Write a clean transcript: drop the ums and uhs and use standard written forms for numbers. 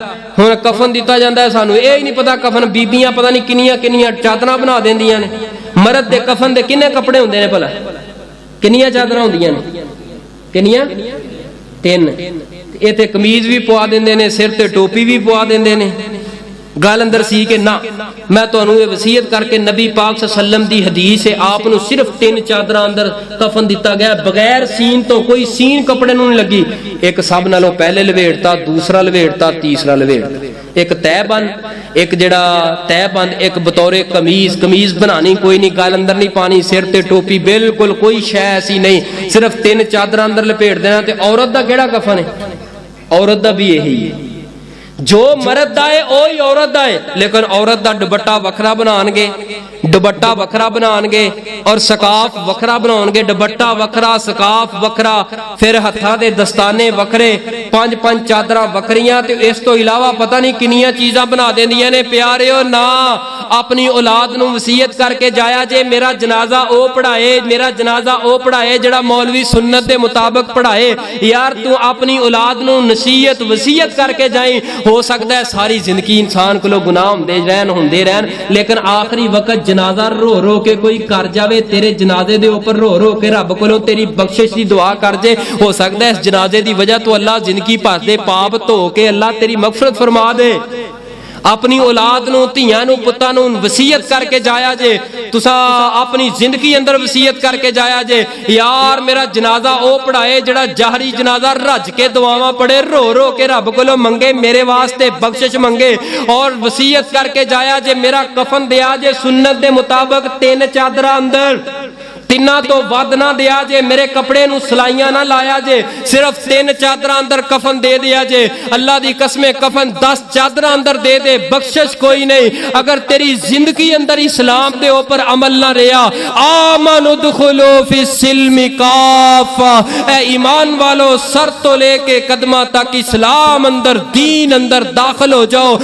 हुण कफन दिता जाता है सानू ये ही नहीं पता कफन बीबियां पता नहीं किनिया किनिया चादर बना देंदियां ने मर्द दे कफन दे किन्ने कपड़े हुंदे ने भला किनिया चादर हुंदियां ने किनिया तीन ये ते कमीज भी पवा देंदे ने सिर ते टोपी भी पवा देंदे ने गल अंदर सी के ना मैं तुहानू ये वसीयत करके नबी पाक सल्लम दी हदीस है आप नू सिर्फ तीन चादर अंदर कफन दिता गया बगैर सीन तो कोई सीन कपड़े नू नहीं लगी एक सब नालों पहले लवेटता दूसरा लवेटता तीसरा लवेट एक तहबंद एक जड़ा तहबंद एक बतौरे कमीज कमीज बनानी कोई नहीं गल अंदर नहीं पानी सिर ते टोपी बिल्कुल कोई शै ऐसी नहीं सिर्फ तीन चादर अंदर लपेट देना ते औरत दा केड़ा कफन है औरत दा भी यही है जो मर्द दा है ओही औरत दा है लेकिन औरत दा दुपट्टा वखरा बनाणगे दुपट्टा वखरा बनाणगे और सकाफ वखरा बनाणगे दुपट्टा वखरा सकाफ वखरा फिर हत्थां दे दस्ताने वखरे पंज पंज चादरां वखरियां ते इस तो इलावा पता नहीं किनियां चीज़ां बना देंदियां ने प्यारेओ ना अपनी औलाद नूं वसीयत करके जाया जे मेरा जनाजा ओ पढ़ाए मेरा जनाजा ओ पढ़ाए जिहड़ा मौलवी सुन्नत दे मुताबिक पढ़ाए यार तू अपनी औलाद नूं नसीहत वसीयत करके जाई हो सकता है सारी जिंदगी इंसान को गुनाह होंदे रहन लेकिन आखिरी वक्त जनाजा रो रो के कोई कर जावे तेरे जनाजे दे ऊपर रो रो के रब कोलों तेरी बख्शिश की दुआ कर जे हो सकता है इस जनाजे की वजह तो अल्लाह जिंदगी भर दे पाप धो के अल्लाह तेरी मगफरत फरमा दे अपनी औलाद नूं धीआं नूं पुत्तां नूं वसीयत करके जाया जे तुसा अपनी जिंदगी अंदर वसीयत करके जाया जे यार मेरा जनाजा ओ पढ़ाए जिहड़ा जहरी जनाजा रज के दुआवां पढ़े रो रो के रब कोलों मंगे मेरे वास्ते बख्शिश मंगे और वसीयत करके जाया जे मेरा कफन दिया जे सुन्नत दे मुताबिक तीन चादरां अंदर तिना तो वध ना दिया जे मेरे कपड़े नूं सलाइयां ना लाया जे सिर्फ तीन चादर अंदर कफन दे दिया जे अल्लाह दी कसमें कफन 10 चादर अंदर दे दे बख्शिश कोई नहीं अगर तेरी जिंदगी अंदर इस्लाम दे ऊपर अमल ना रहा आमनु दुखुलू फिस्सिल्मि काफा ए ईमान वालों सर तो लेके कदमा तक इस्लाम अंदर दीन अंदर दाखिल हो जाओ।